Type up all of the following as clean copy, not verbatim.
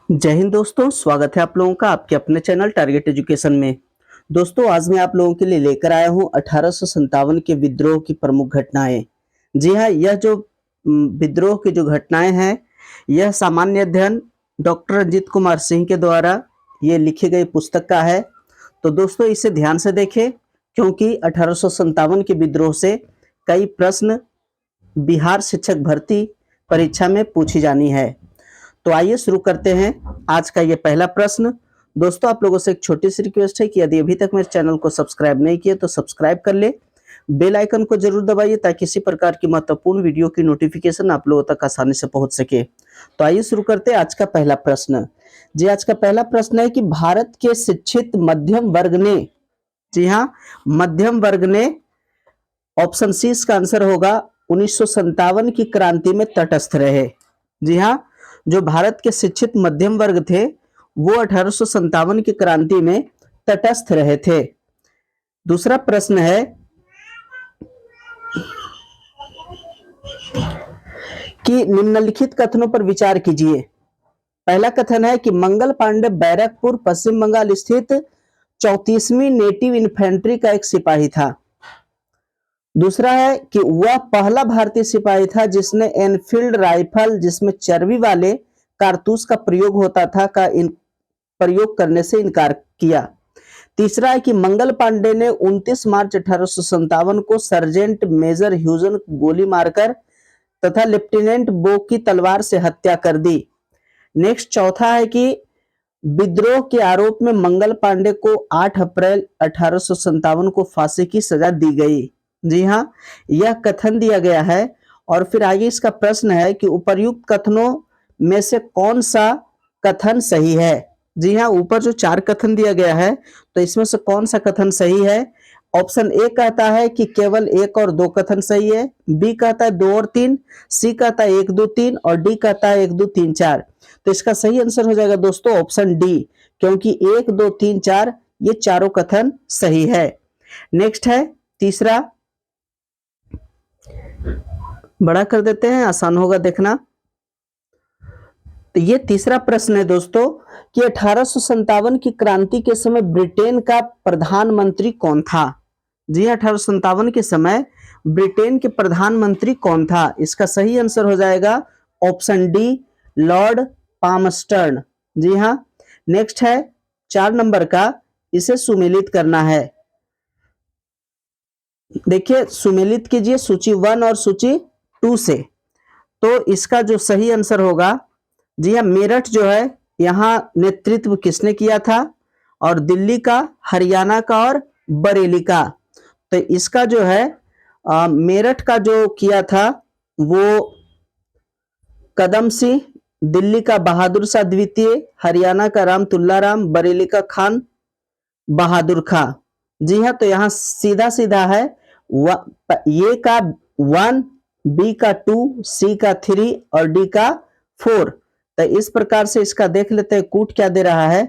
जय हिंद दोस्तों, स्वागत है आप लोगों का आपके अपने चैनल टारगेट एजुकेशन में। दोस्तों, आज मैं आप लोगों के लिए लेकर आया हूं 1857 के विद्रोह की प्रमुख घटनाएं। जी हाँ, यह जो विद्रोह की जो घटनाएं हैं, यह सामान्य अध्ययन डॉक्टर रंजीत कुमार सिंह के द्वारा ये लिखी गई पुस्तक का है। तो दोस्तों, इसे ध्यान से देखें क्योंकि 1857 के विद्रोह से कई प्रश्न बिहार शिक्षक भर्ती परीक्षा में पूछी जानी है। तो आइए शुरू करते हैं आज का ये पहला प्रश्न। दोस्तों, आप लोगों से एक छोटी सी रिक्वेस्ट है कि यदि अभी तक मेरे चैनल को सब्सक्राइब नहीं किए तो सब्सक्राइब कर ले, बेल आइकन को जरूर दबाइए ताकि इसी प्रकार की महत्वपूर्ण वीडियो की नोटिफिकेशन आप लोगों तक आसानी से पहुंच सके। तो आइए शुरू करते हैं आज का पहला प्रश्न। जी, आज का पहला प्रश्न है कि भारत के शिक्षित मध्यम वर्ग ने, जी हाँ, मध्यम वर्ग ने, ऑप्शन सी इसका आंसर होगा 1957 की क्रांति में तटस्थ रहे। जी हाँ, जो भारत के शिक्षित मध्यम वर्ग थे वो 1857 की क्रांति में तटस्थ रहे थे। दूसरा प्रश्न है कि निम्नलिखित कथनों पर विचार कीजिए। पहला कथन है कि मंगल पांडे बैरकपुर पश्चिम बंगाल स्थित 34वीं नेटिव इन्फेंट्री का एक सिपाही था। दूसरा है कि वह पहला भारतीय सिपाही था जिसने एनफील्ड राइफल, जिसमें चर्बी वाले कारतूस का प्रयोग होता था, का प्रयोग करने से इनकार किया। तीसरा है कि मंगल पांडे ने 29 मार्च 1857 को सर्जेंट मेजर ह्यूजन गोली मारकर तथा लेफ्टिनेंट बो की तलवार से हत्या कर दी। नेक्स्ट चौथा है कि विद्रोह के आरोप में मंगल पांडे को 8 अप्रैल 1857 को फांसी की सजा दी गई। जी हाँ, यह कथन दिया गया है। और फिर आगे इसका प्रश्न है कि उपर्युक्त कथनों में से कौन सा कथन सही है। जी हाँ, ऊपर जो 4 कथन दिया गया है तो इसमें से कौन सा कथन सही है। ऑप्शन ए कहता है कि केवल 1 और 2 कथन सही है, बी कहता है 2 और 3, सी कहता है 1 2 3 और डी कहता है 1 2 3 4। तो इसका सही आंसर हो जाएगा दोस्तों ऑप्शन डी, क्योंकि 1 2 3 4 ये चारों कथन सही है। नेक्स्ट है तीसरा, बड़ा कर देते हैं, आसान होगा देखना। तो ये तीसरा प्रश्न है दोस्तों कि 1857 की क्रांति के समय ब्रिटेन का प्रधानमंत्री कौन था। जी, 1857 के समय ब्रिटेन के प्रधानमंत्री कौन था। इसका सही आंसर हो जाएगा ऑप्शन डी, लॉर्ड पामस्टर्न। जी हाँ। नेक्स्ट है 4 नंबर का, इसे सुमेलित करना है। देखिए, सुमेलित कीजिए सूची 1 और सूची 2 से। तो इसका जो सही आंसर होगा, जी हाँ, मेरठ जो है यहाँ नेतृत्व किसने किया था, और दिल्ली का, हरियाणा का और बरेली का। तो इसका जो है मेरठ का जो किया था वो कदम सिंह, दिल्ली का बहादुर शाह द्वितीय, हरियाणा का राम तुल्लाराम, बरेली का खान बहादुर खां। जी हाँ, तो यहाँ सीधा सीधा है, ए का 1, बी का 2, सी का 3 और डी का 4। तो इस प्रकार से इसका देख लेते हैं कूट क्या दे रहा है।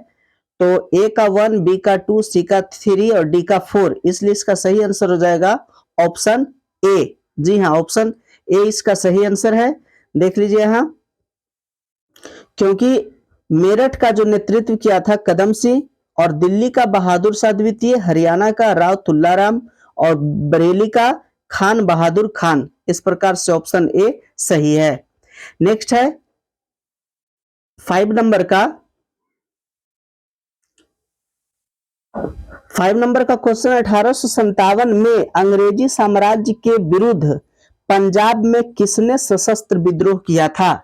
तो ए का 1, बी का 2, सी का 3 और डी का 4, इसलिए इसका सही आंसर हो जाएगा ऑप्शन ए। जी हाँ, ऑप्शन ए इसका सही आंसर है। देख लीजिए यहाँ, क्योंकि मेरठ का जो नेतृत्व किया था कदम सिंह, और दिल्ली का बहादुर शाह द्वितीय, हरियाणा का राव तुल्लाराम और बरेली का खान बहादुर खान। इस प्रकार से ऑप्शन ए सही है। नेक्स्ट है 5 नंबर का। 5 नंबर का क्वेश्चन, 1857 में अंग्रेजी साम्राज्य के विरुद्ध पंजाब में किसने सशस्त्र विद्रोह किया था।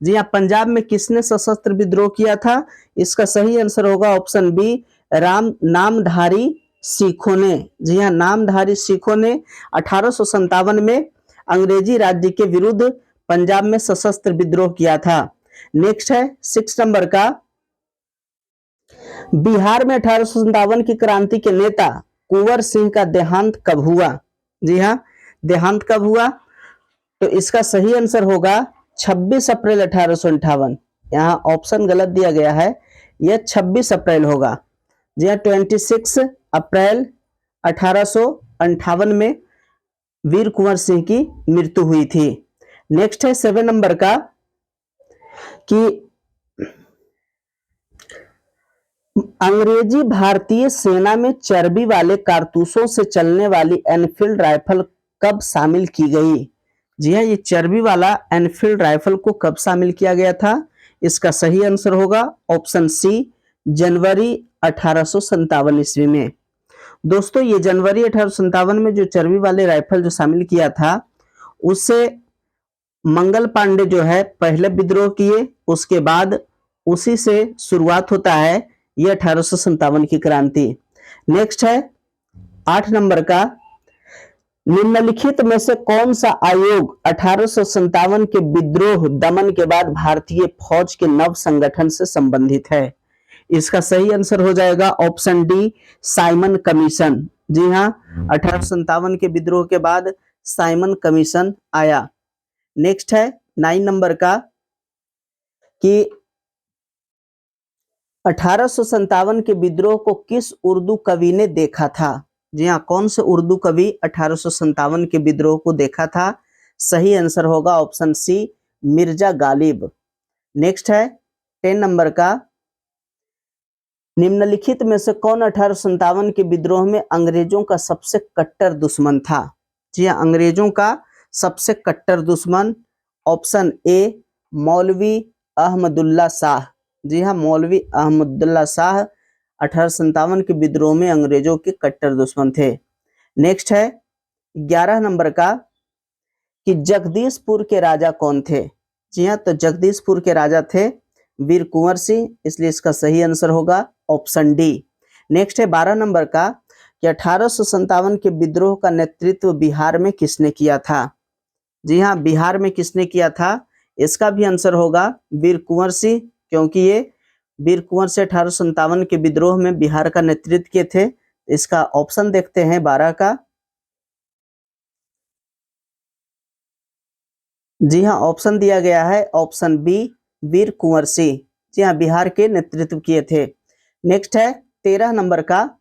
जी हाँ, पंजाब में किसने सशस्त्र विद्रोह किया था। इसका सही आंसर होगा ऑप्शन बी, नामधारी सिखों ने। जी हाँ, नामधारी सिखों ने 1857 में अंग्रेजी राज्य के विरुद्ध पंजाब में सशस्त्र विद्रोह किया था। नेक्स्ट है 6 नंबर का, बिहार में 1857 की क्रांति के नेता कुंवर सिंह का देहांत कब हुआ। जी हाँ, देहांत कब हुआ। तो इसका सही आंसर होगा 26 अप्रैल 1858। यहाँ ऑप्शन गलत दिया गया है, यह 26 अप्रैल होगा। जी हाँ, 26 अप्रैल 1858 में वीर कुंवर सिंह की मृत्यु हुई थी। नेक्स्ट है 7 नंबर का कि अंग्रेजी भारतीय सेना में चर्बी वाले कारतूसों से चलने वाली एनफील्ड राइफल कब शामिल की गई? जी हाँ, ये चर्बी वाला एनफील्ड राइफल को कब शामिल किया गया था? इसका सही आंसर होगा ऑप्शन सी, जनवरी 1857 ईस्वी में। दोस्तों, ये जनवरी 1857 में जो चर्बी वाले राइफल जो शामिल किया था, उससे मंगल पांडे जो है पहले विद्रोह किए, उसके बाद उसी से शुरुआत होता है ये 1857 की क्रांति। नेक्स्ट है 8 नंबर का, निम्नलिखित में से कौन सा आयोग 1857 के विद्रोह दमन के बाद भारतीय फौज के नव संगठन से संबंधित है? इसका सही आंसर हो जाएगा ऑप्शन डी, साइमन कमीशन। जी हाँ, 1857 के विद्रोह के बाद साइमन कमीशन आया। नेक्स्ट है 9 नंबर का कि 1857 के विद्रोह को किस उर्दू कवि ने देखा था? जी हाँ, कौन से उर्दू कवि 1857 के विद्रोह को देखा था? सही आंसर होगा option C, Mirza Ghalib. Next है 10 नंबर का, निम्नलिखित में से कौन 1857 के विद्रोह में अंग्रेजों का सबसे कट्टर दुश्मन था? जी हाँ, अंग्रेजों का सबसे कट्टर दुश्मन ऑप्शन ए, मौलवी अहमदुल्ला शाह। जी हाँ, मौलवी अहमदुल्ला शाह 1857 के विद्रोह में अंग्रेजों के कट्टर दुश्मन थे। नेक्स्ट है 11 नंबर का कि जगदीशपुर के राजा कौन थे? जी हाँ, तो जगदीशपुर के राजा थे वीर कुंवर सिंह, इसलिए इसका सही आंसर होगा ऑप्शन डी। नेक्स्ट है 12 नंबर का कि 1857 के विद्रोह का नेतृत्व बिहार में किसने किया था? जी हाँ, बिहार में किसने किया था? इसका भी आंसर होगा वीर कुंवर सिंह, क्योंकि ये वीर कुंवर सिंह 1857 के विद्रोह में बिहार का नेतृत्व किए थे। इसका ऑप्शन देखते हैं 12 का। जी हाँ, ऑप्शन दिया गया है ऑप्शन बी, वीर कुंवर सिंह। जी हाँ, बिहार के नेतृत्व किए थे। नेक्स्ट है 13 नंबर का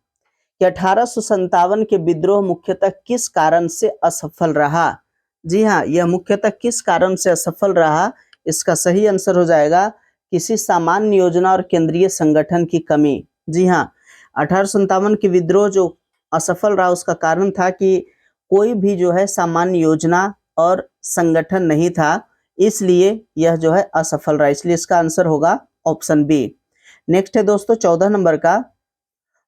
कि 1857 के विद्रोह मुख्यतः किस कारण से असफल रहा? जी हाँ, यह मुख्यतः किस कारण से असफल रहा? इसका सही आंसर हो जाएगा किसी सामान्य योजना और केंद्रीय संगठन की कमी। जी हाँ, 1857 के विद्रोह जो असफल रहा उसका कारण था कि कोई भी जो है सामान्य योजना और संगठन नहीं था, इसलिए यह जो है असफल रहा, इसलिए इसका आंसर होगा ऑप्शन बी। नेक्स्ट है दोस्तों 14 नंबर का।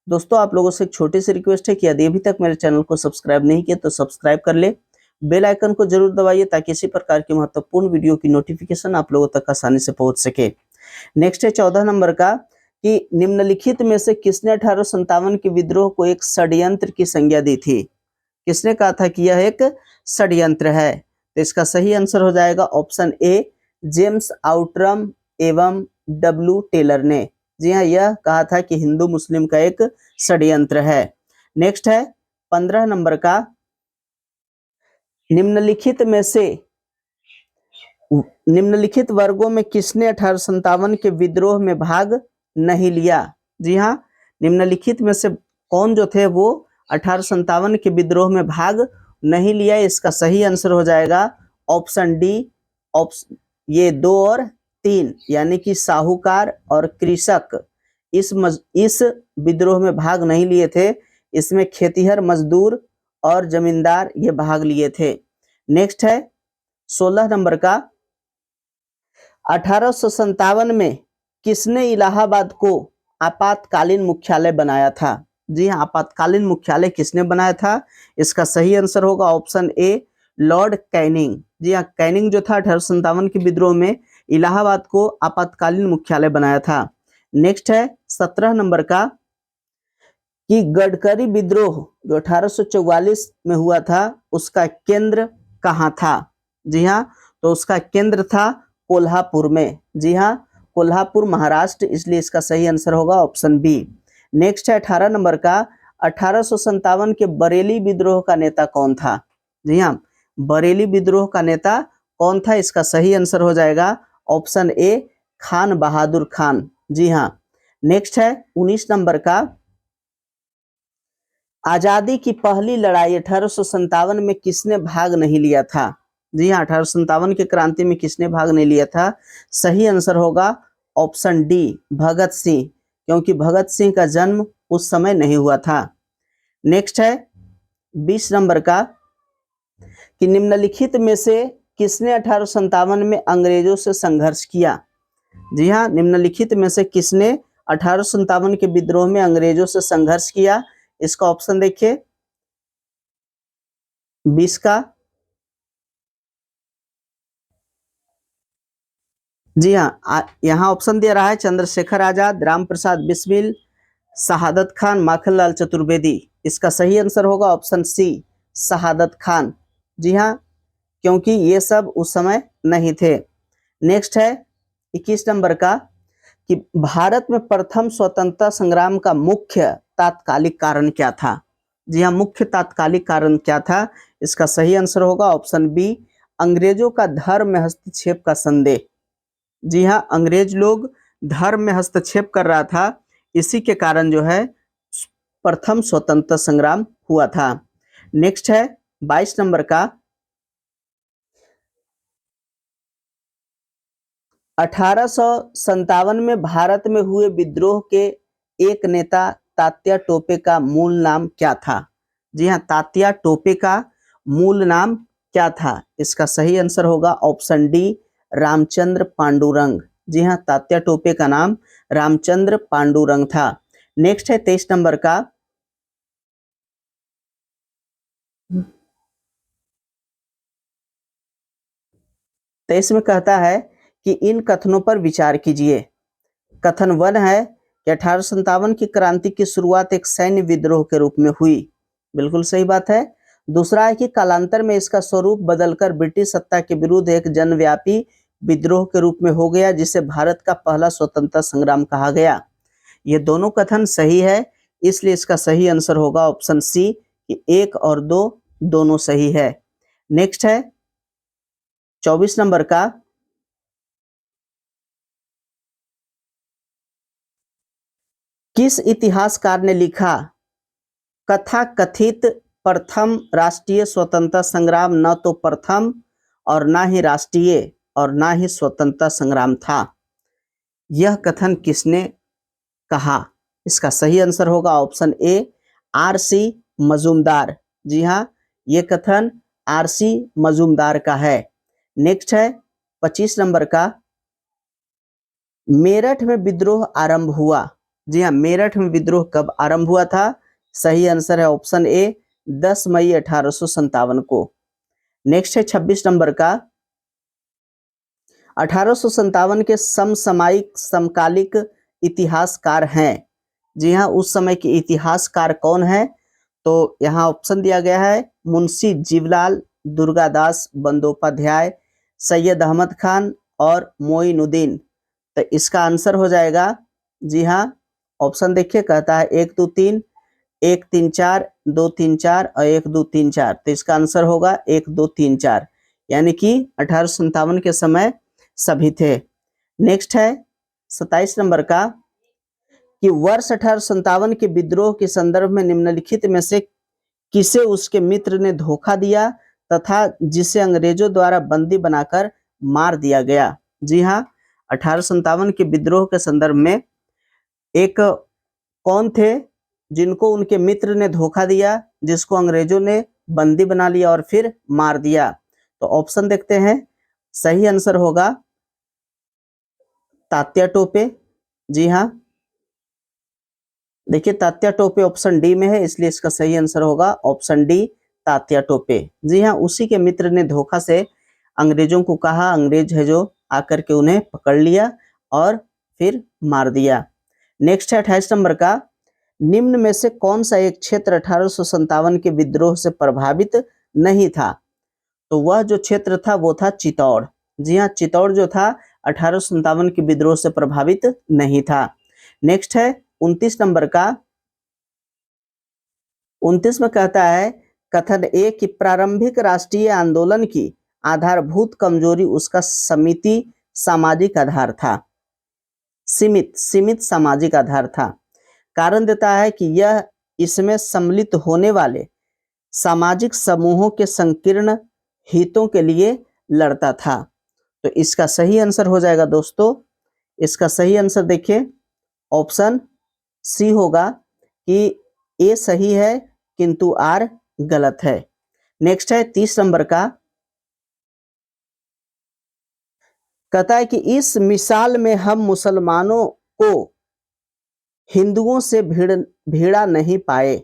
दोस्तों, आप लोगों से एक छोटी सी रिक्वेस्ट है कि यदि अभी तक मेरे चैनल को सब्सक्राइब नहीं किया तो सब्सक्राइब कर ले, बेल आइकन को जरूर दबाइए ताकि इसी प्रकार की महत्वपूर्ण वीडियो की नोटिफिकेशन आप लोगों तक आसानी से पहुंच सके। नेक्स्ट है 14 नंबर का कि निम्नलिखित में से किसने 1857 के विद्रोह को एक षड्यंत्र की संज्ञा दी थी? किसने कहा था कि यह एक षड्यंत्र है? तो इसका सही आंसर हो जाएगा ऑप्शन ए, जेम्स आउटरम एवं डब्ल्यू टेलर ने। जी हाँ, यह कहा था कि हिंदू मुस्लिम का एक षड्यंत्र है। नेक्स्ट है 15 नंबर का, निम्नलिखित वर्गों में किसने 1857 के विद्रोह में भाग नहीं लिया? जी हाँ, निम्नलिखित में से कौन जो थे वो 1857 के विद्रोह में भाग नहीं लिया? इसका सही आंसर हो जाएगा ऑप्शन डी, ये 2 और 3 यानी कि साहूकार और कृषक इस विद्रोह में भाग नहीं लिए थे। इसमें खेतिहर मजदूर और जमींदार ये भाग लिए थे। नेक्स्ट है 16 नंबर का, 1857 में किसने इलाहाबाद को आपातकालीन मुख्यालय बनाया था? जी हाँ, आपातकालीन मुख्यालय किसने बनाया था? इसका सही आंसर होगा ऑप्शन ए, लॉर्ड कैनिंग। जी हाँ, कैनिंग जो था 1857 के विद्रोह में इलाहाबाद को आपातकालीन मुख्यालय बनाया था। नेक्स्ट है 17 नंबर का कि गडकरी विद्रोह जो 1844 में हुआ था उसका केंद्र कहाँ था? जी हाँ, तो उसका केंद्र था कोल्हापुर में। जी हाँ, कोल्हापुर महाराष्ट्र, इसलिए इसका सही आंसर होगा ऑप्शन बी। नेक्स्ट है 18 नंबर का, 1857 के बरेली विद्रोह का नेता कौन था? जी हाँ, बरेली विद्रोह का नेता कौन था? इसका सही आंसर हो जाएगा ऑप्शन ए, खान बहादुर खान। जी हाँ। नेक्स्ट है 19 नंबर का, आजादी की पहली लड़ाई 1857 में किसने भाग नहीं लिया था? जी हाँ, 1857 के क्रांति में किसने भाग नहीं लिया था? सही आंसर होगा ऑप्शन डी, भगत सिंह। क्योंकि भगत सिंह का जन्म उस समय नहीं हुआ था। नेक्स्ट है 20 नंबर का कि निम्नलिखित में से किसने 1857 में अंग्रेजों से संघर्ष किया। जी हाँ, निम्नलिखित में से किसने 1857 के विद्रोह में अंग्रेजों से संघर्ष किया। इसका ऑप्शन देखिए 20 का। जी हाँ, यहाँ ऑप्शन दे रहा है चंद्रशेखर आजाद, राम प्रसाद बिस्मिल, शहादत खान, माखनलाल चतुर्वेदी। इसका सही आंसर होगा ऑप्शन सी, शहादत खान। जी हाँ, क्योंकि ये सब उस समय नहीं थे। नेक्स्ट है 21 नंबर का कि भारत में प्रथम स्वतंत्रता संग्राम का मुख्य तात्कालिक कारण क्या था। जी हाँ, मुख्य तात्कालिक कारण क्या था। इसका सही आंसर होगा ऑप्शन बी, अंग्रेजों का धर्म में हस्तक्षेप का संदेह। जी हाँ, अंग्रेज लोग धर्म में हस्तक्षेप कर रहा था, इसी के कारण जो है प्रथम स्वतंत्रता संग्राम हुआ था। नेक्स्ट है 22 नंबर का 1857 में भारत में हुए विद्रोह के एक नेता तात्या टोपे का मूल नाम क्या था। जी हाँ, तात्या टोपे का मूल नाम क्या था। इसका सही आंसर होगा ऑप्शन डी, रामचंद्र पांडुरंग। जी हाँ, तात्या टोपे का नाम रामचंद्र पांडुरंग था। नेक्स्ट है 23 नंबर का में कहता है कि इन कथनों पर विचार कीजिए। कथन 1 है कि 1857 की क्रांति की शुरुआत एक सैन्य विद्रोह के रूप में हुई। बिल्कुल सही बात है। दूसरा है कि कालांतर में इसका स्वरूप बदलकर ब्रिटिश सत्ता के विरुद्ध एक जनव्यापी विद्रोह के रूप में हो गया, जिसे भारत का पहला स्वतंत्रता संग्राम कहा गया। ये दोनों कथन सही है, इसलिए इसका सही आंसर होगा ऑप्शन सी कि 1 और 2 दोनों सही है। नेक्स्ट है 24 नंबर का किस इतिहासकार ने लिखा कथा कथित प्रथम राष्ट्रीय स्वतंत्रता संग्राम न तो प्रथम और ना ही राष्ट्रीय और ना ही स्वतंत्रता संग्राम था। यह कथन किसने कहा। इसका सही आंसर होगा ऑप्शन ए, आर.सी. मजूमदार। जी हाँ, ये कथन आर.सी. मजूमदार का है। नेक्स्ट है 25 नंबर का मेरठ में विद्रोह आरंभ हुआ। जी हाँ, मेरठ में विद्रोह कब आरंभ हुआ था। सही आंसर है ऑप्शन ए, 10 मई 1857 को। नेक्स्ट है 26 नंबर का 1857 के समसामयिक समकालिक इतिहासकार हैं। जी हाँ, उस समय के इतिहासकार कौन है। तो यहाँ ऑप्शन दिया गया है मुंशी जीवलाल, दुर्गादास बंदोपाध्याय, सैयद अहमद खान और मोइनुद्दीन। तो इसका आंसर हो जाएगा, जी हाँ, ऑप्शन देखिए कहता है 1 2 3, 1 3 4, 2 3 4 और 1 2 3 4। तो इसका आंसर होगा 1 2 3 4, यानी कि 1857 के समय सभी थे। नेक्स्ट है 27 नंबर का कि वर्ष 1857 के विद्रोह के संदर्भ में निम्नलिखित में से किसे उसके मित्र ने धोखा दिया तथा जिसे अंग्रेजों द्वारा बंदी बनाकर मार दिया गया। जी हाँ, 1857 के विद्रोह के संदर्भ में एक कौन थे जिनको उनके मित्र ने धोखा दिया, जिसको अंग्रेजों ने बंदी बना लिया और फिर मार दिया। तो ऑप्शन देखते हैं, सही आंसर होगा तात्या टोपे। जी हाँ, देखिए तात्या टोपे ऑप्शन डी में है, इसलिए इसका सही आंसर होगा ऑप्शन डी, तात्या टोपे। जी हाँ, उसी के मित्र ने धोखा से अंग्रेजों को कहा, अंग्रेज है जो आकर के उन्हें पकड़ लिया और फिर मार दिया। नेक्स्ट है 28 नंबर का निम्न में से कौन सा एक क्षेत्र 1857 के विद्रोह से प्रभावित नहीं था। तो वह जो क्षेत्र था वो था चित्तौड़। जी हाँ, चित्तौड़ जो था 1857 के विद्रोह से प्रभावित नहीं था। नेक्स्ट है 29 नंबर का 29 में कहता है कथन ए कि प्रारंभिक राष्ट्रीय आंदोलन की आधारभूत कमजोरी उसका समिति सामाजिक आधार था। सीमित सामाजिक आधार था। कारण देता है कि यह इसमें सम्मिलित होने वाले सामाजिक समूहों के संकीर्ण हितों के लिए लड़ता था। तो इसका सही आंसर हो जाएगा दोस्तों, इसका सही आंसर देखिए ऑप्शन सी होगा कि ए सही है किंतु आर गलत है। नेक्स्ट है 30 नंबर का, कहता है कि इस मिसाल में हम मुसलमानों को हिंदुओं से भिड़ा नहीं पाए।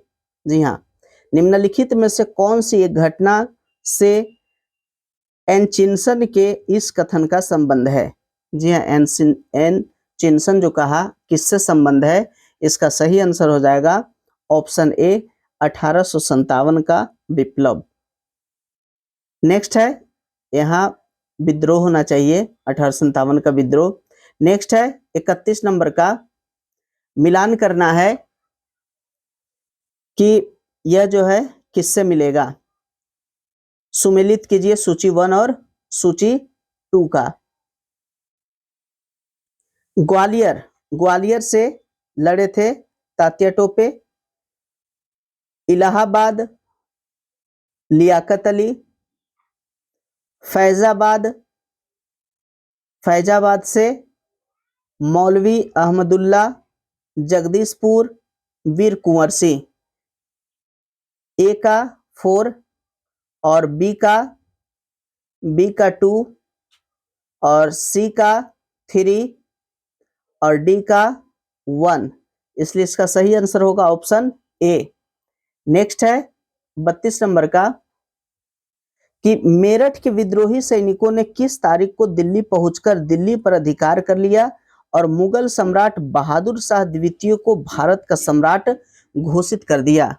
जी हाँ, निम्नलिखित में से कौन सी एक घटना से एनचिंसन के इस कथन का संबंध है? जी हाँ, एनचिंसन जो कहा किससे संबंध है, इसका सही आंसर हो जाएगा ऑप्शन ए 1857 का विप्लव। नेक्स्ट है, यहाँ विद्रोह होना चाहिए, 1857 का विद्रोह। नेक्स्ट है 31 नंबर का, मिलान करना है कि यह जो है किससे मिलेगा। सुमेलित कीजिए सूची 1 और सूची 2 का। ग्वालियर से लड़े थे तात्या टोपे, इलाहाबाद लियाकत अली, फैजाबाद से मौलवी अहमदुल्ला, जगदीशपुर वीर कुंवर सिंह। ए का 4 और बी का 2 और सी का 3 और डी का 1, इसलिए इसका सही आंसर होगा ऑप्शन ए। नेक्स्ट है 32 नंबर का, कि मेरठ के विद्रोही सैनिकों ने किस तारीख को दिल्ली पहुंचकर दिल्ली पर अधिकार कर लिया और मुगल सम्राट बहादुर शाह द्वितीय को भारत का सम्राट घोषित कर दिया।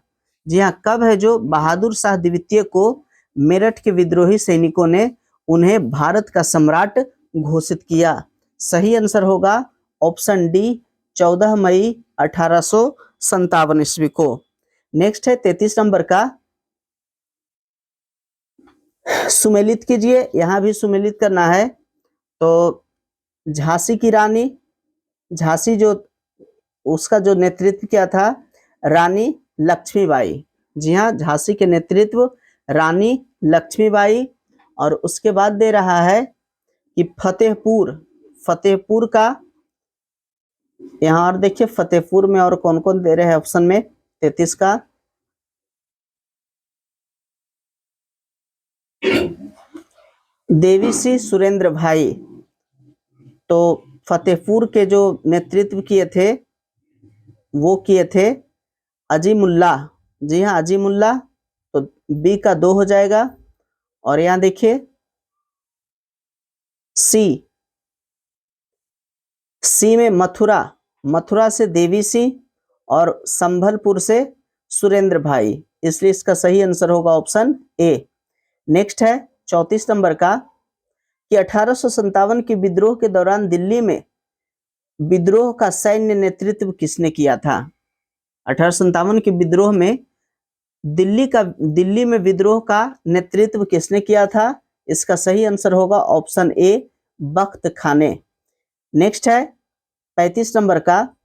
जी हाँ, कब है जो बहादुर शाह द्वितीय को मेरठ के विद्रोही सैनिकों ने उन्हें भारत का सम्राट घोषित किया? सही आंसर होगा ऑप्शन डी 14 मई 1857 ईस्वी को। नेक्स्ट है 33 नंबर का, सुमेलित कीजिए, यहां भी सुमेलित करना है। तो झांसी की रानी, झांसी जो उसका जो नेतृत्व किया था रानी लक्ष्मीबाई। जी हाँ, झांसी के नेतृत्व रानी लक्ष्मीबाई। और उसके बाद दे रहा है कि फतेहपुर का, यहाँ और देखिए फतेहपुर में और कौन कौन दे रहे हैं ऑप्शन में 33 का, देवी सिंह सुरेंद्र भाई। तो फतेहपुर के जो नेतृत्व किए थे वो किए थे अजीमुल्ला। जी हाँ, अजीमुल्ला। तो बी का 2 हो जाएगा। और यहाँ देखिए सी में मथुरा से देवी सिंह और संभलपुर से सुरेंद्र भाई, इसलिए इसका सही आंसर होगा ऑप्शन ए। नेक्स्ट है 34 नंबर का, कि 1857 के विद्रोह के दौरान दिल्ली में विद्रोह का सैन्य नेतृत्व किसने किया था? 1857 के विद्रोह में दिल्ली में विद्रोह का नेतृत्व किसने किया था? इसका सही आंसर होगा ऑप्शन ए बख्त खाने। नेक्स्ट है 35 नंबर का,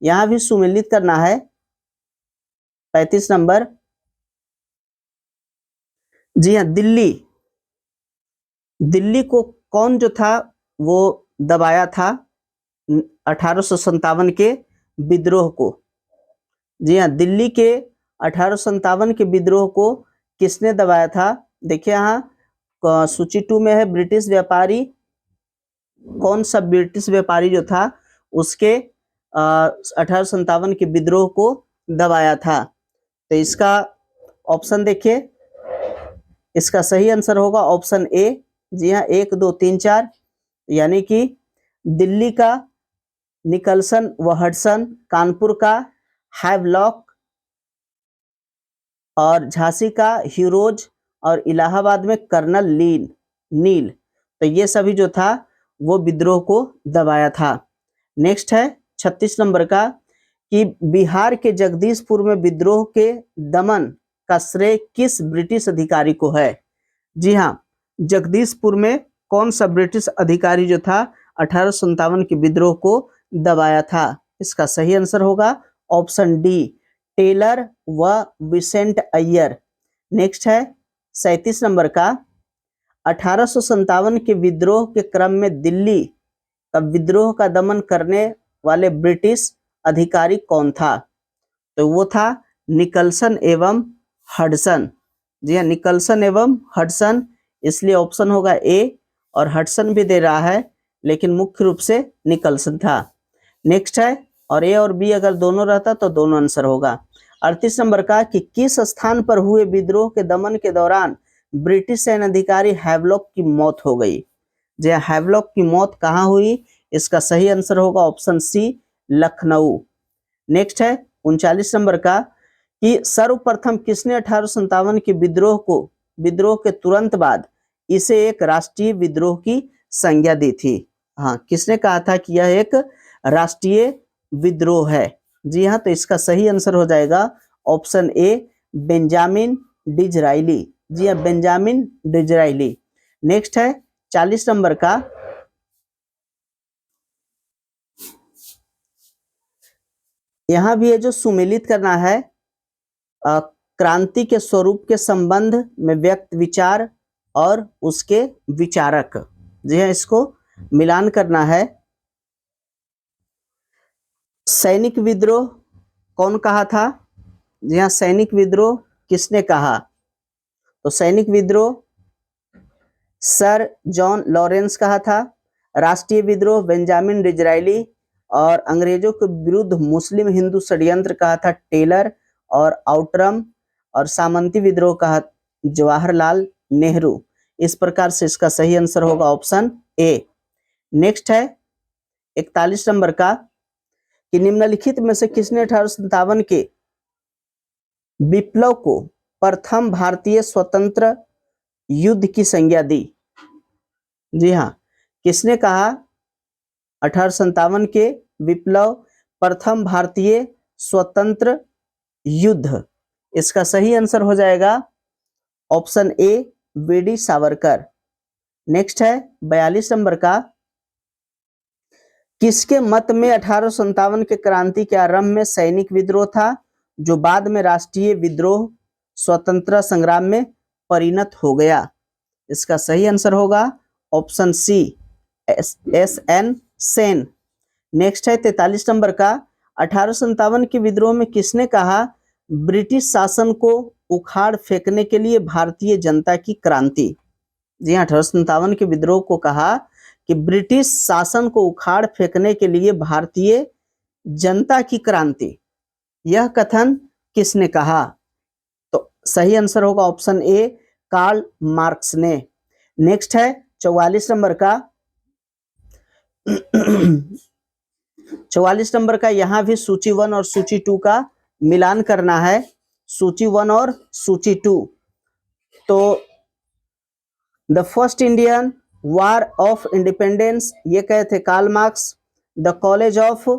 यहां भी सुमेलित करना है। 35 नंबर, जी हाँ, दिल्ली को कौन जो था वो दबाया था 1857 के विद्रोह को? जी हाँ, दिल्ली के 1857 के विद्रोह को किसने दबाया था? देखिए यहाँ सूची 2 में है ब्रिटिश व्यापारी। कौन सा ब्रिटिश व्यापारी जो था उसके 1857 के विद्रोह को दबाया था? तो इसका ऑप्शन देखिए, इसका सही आंसर होगा ऑप्शन ए। जी हाँ, 1 2 3 4, यानी कि दिल्ली का निकलसन व हडसन, कानपुर का हैवलॉक और झांसी का हीरोज और इलाहाबाद में कर्नल नील। तो ये सभी जो था वो विद्रोह को दबाया था। नेक्स्ट है 36 नंबर का, कि बिहार के जगदीशपुर में विद्रोह के दमन का श्रेय किस ब्रिटिश अधिकारी को है? जी हाँ, जगदीशपुर में कौन सा ब्रिटिश अधिकारी जो था 1857 के विद्रोह को दबाया था? इसका सही आंसर होगा ऑप्शन डी टेलर व विसेंट अय्यर। नेक्स्ट है 37 नंबर का, 1857 के विद्रोह के क्रम में दिल्ली का विद्रोह का दमन करने वाले ब्रिटिश अधिकारी कौन था? तो वो था निकलसन एवं हडसन। जी हाँ, निकलसन एवं हडसन, इसलिए ऑप्शन होगा ए। और हडसन भी दे रहा है लेकिन मुख्य रूप से निकलसन था। नेक्स्ट है, और ए और बी अगर दोनों रहता तो दोनों आंसर होगा। 38 नंबर का कि किस स्थान पर हुए विद्रोह के दमन के दौरान ब्रिटिश सैन्य अधिकारी हैवलॉक की मौत हो गई? जी हाँ, हैवलॉक की मौत कहाँ हुई? इसका सही आंसर होगा ऑप्शन सी, लखनऊ। नेक्स्ट है 39 नंबर का कि सर्वप्रथम किसने 1857 के विद्रोह के तुरंत बाद इसे एक राष्ट्रीय विद्रोह की संज्ञा दी थी? हाँ, किसने कहा था कि यह एक राष्ट्रीय विद्रोह है? जी हाँ, तो इसका सही आंसर हो जाएगा ऑप्शन ए, बेंजामिन डिजराइली। जी हाँ, बेंजामिन डिजराइली। नेक्स्ट है 40 नंबर का, यहां भी है जो सुमेलित करना है क्रांति के स्वरूप के संबंध में व्यक्त विचार और उसके विचारक। जी हाँ, इसको मिलान करना है। सैनिक विद्रोह कौन कहा था? जी हाँ, सैनिक विद्रोह किसने कहा? तो सैनिक विद्रोह सर जॉन लॉरेंस कहा था। राष्ट्रीय विद्रोह बेंजामिन डिजराइली। और अंग्रेजों के विरुद्ध मुस्लिम हिंदू षड्यंत्र कहा था टेलर और आउटरम। और सामंती विद्रोह कहा जवाहरलाल नेहरू। इस प्रकार से इसका सही आंसर होगा ऑप्शन ए। नेक्स्ट है 41 नंबर का कि निम्नलिखित में से किसने 1857 के विप्लव को प्रथम भारतीय स्वतंत्र युद्ध की संज्ञा दी? जी हाँ, किसने कहा 1857 के विप्लव प्रथम भारतीय स्वतंत्र युद्ध? इसका सही आंसर हो जाएगा option A, V D Savarkar. Next है 42 नंबर का, किसके मत में 1857 के क्रांति के आरंभ में सैनिक विद्रोह था जो बाद में राष्ट्रीय विद्रोह स्वतंत्रता संग्राम में परिणत हो गया? इसका सही आंसर होगा option C, S N Sen. Next है 43 नंबर का, 1857 के विद्रोह में किसने कहा ब्रिटिश शासन को उखाड़ फेंकने के लिए भारतीय जनता की क्रांति? जी हाँ, 1857 के विद्रोह को कहा कि ब्रिटिश शासन को उखाड़ फेंकने के लिए भारतीय जनता की क्रांति। यह कथन किसने कहा? तो सही आंसर होगा ऑप्शन ए, कार्ल मार्क्स ने। नेक्स्ट है 44 नंबर का 44 नंबर का, यहां भी सूची 1 और सूची 2 का मिलान करना है। सूची 1 और सूची 2। तो the first Indian war of independence ये कहे थे Karl Marx. The college of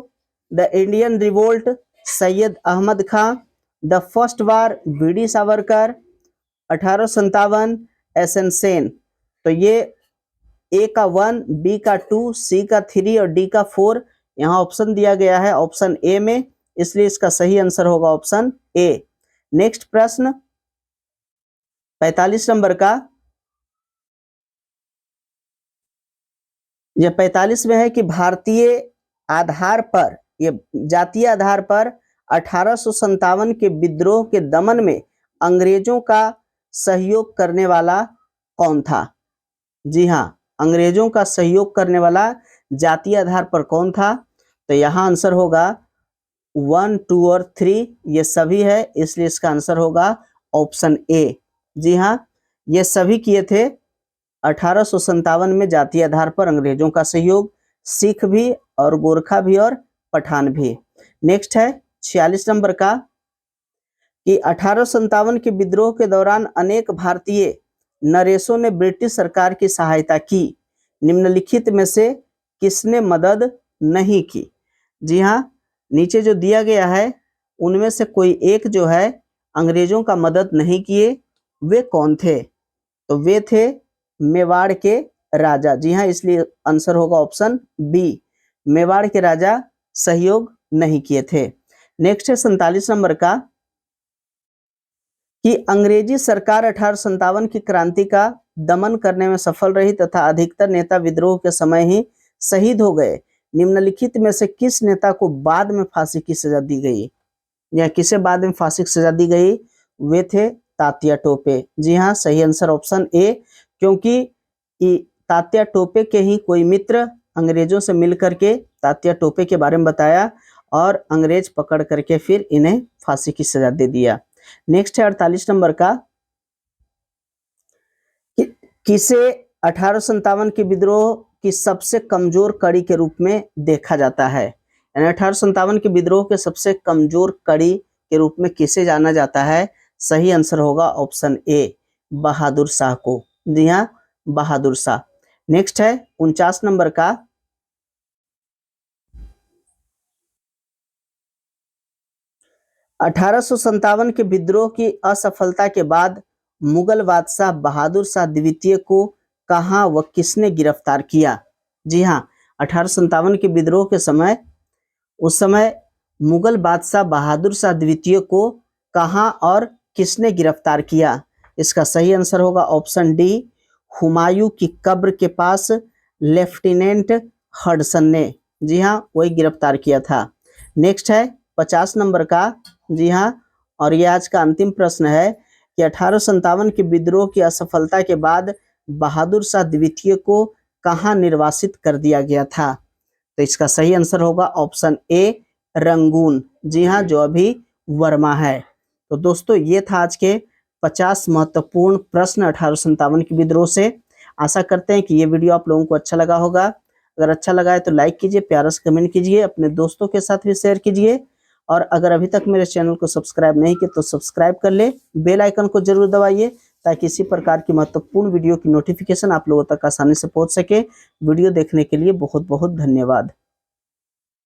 the Indian revolt Syed Ahmed Khan. The first war V D Savarkar. 1857 S N Sen. तो ये ए का 1, बी का 2, सी का 3 और डी का 4 यहाँ ऑप्शन दिया गया है ऑप्शन ए में, इसलिए इसका सही आंसर होगा ऑप्शन ए। नेक्स्ट प्रश्न 45 नंबर का, यह 45 में है कि भारतीय आधार पर, ये जातीय आधार पर 1857 के विद्रोह के दमन में अंग्रेजों का सहयोग करने वाला कौन था? जी हाँ, अंग्रेजों का सहयोग करने वाला जातीय आधार पर कौन था? तो यहाँ आंसर होगा 1, 2 और 3 ये सभी है, इसलिए इसका आंसर होगा ऑप्शन ए। जी हाँ, ये सभी किए थे 1857 में जातीय आधार पर अंग्रेजों का सहयोग, सिख भी और गोरखा भी और पठान भी। नेक्स्ट है 46 नंबर का कि 1857 के विद्रोह के दौरान अनेक भारतीय नरेशों ने ब्रिटिश सरकार की सहायता की, निम्नलिखित में से किसने मदद नहीं की? जी हाँ, नीचे जो दिया गया है उनमें से कोई एक जो है अंग्रेजों का मदद नहीं किए, वे कौन थे? तो वे थे मेवाड़ के राजा। जी हाँ, इसलिए आंसर होगा ऑप्शन बी, मेवाड़ के राजा सहयोग नहीं किए थे। नेक्स्ट है 47 नंबर का कि अंग्रेजी सरकार 1857 की क्रांति का दमन करने में सफल रही तथा अधिकतर नेता विद्रोह के समय ही शहीद हो गए, निम्नलिखित में से किस नेता को बाद में फांसी की सजा दी गई, या किसे बाद में फांसी की सजा दी गई? वे थे तात्या टोपे। जी हाँ, सही आंसर ऑप्शन ए, क्योंकि तात्या टोपे के ही कोई मित्र अंग्रेजों से मिलकर के तात्या टोपे के बारे में बताया और अंग्रेज पकड़ करके फिर इन्हें फांसी की सजा दे दिया। नेक्स्ट है 48 नंबर का, किसे 1857 के विद्रोह की सबसे कमजोर कड़ी के रूप में देखा जाता है? यानी 1857 के विद्रोह के सबसे कमजोर कड़ी के रूप में किसे जाना जाता है? सही आंसर होगा ऑप्शन ए, बहादुर शाह को। जी हाँ, बहादुर शाह। नेक्स्ट है 49 नंबर का, अठारह के विद्रोह की असफलता के बाद मुगल बादशाह बहादुर शाह द्वितीय को कहां व किसने गिरफ्तार किया? जी हाँ, 1857 के विद्रोह के समय उस समय मुगल बादशाह बहादुर शाह द्वितीय को कहां और किसने गिरफ्तार किया? इसका सही आंसर होगा ऑप्शन डी, हुमायूं की कब्र के पास लेफ्टिनेंट हडसन ने। जी हाँ, वही गिरफ्तार किया था। नेक्स्ट है 50 नंबर का। जी हाँ, और ये आज का अंतिम प्रश्न है कि 1857 के विद्रोह की असफलता के बाद बहादुर शाह द्वितीय को कहां निर्वासित कर दिया गया था? तो इसका सही आंसर होगा ऑप्शन ए, रंगून। जी हाँ, जो अभी वर्मा है। तो दोस्तों, ये था आज के 50 महत्वपूर्ण प्रश्न 1857 के विद्रोह से। आशा करते हैं कि ये वीडियो आप लोगों को अच्छा लगा होगा। अगर अच्छा लगा है तो लाइक कीजिए, प्यारा से कमेंट कीजिए, अपने दोस्तों के साथ भी शेयर कीजिए, और अगर अभी तक मेरे चैनल को सब्सक्राइब नहीं किया तो सब्सक्राइब कर ले, बेल आइकन को जरूर दबाइए ताकि इसी प्रकार की महत्वपूर्ण वीडियो की नोटिफिकेशन आप लोगों तक आसानी से पहुंच सके। वीडियो देखने के लिए बहुत बहुत धन्यवाद।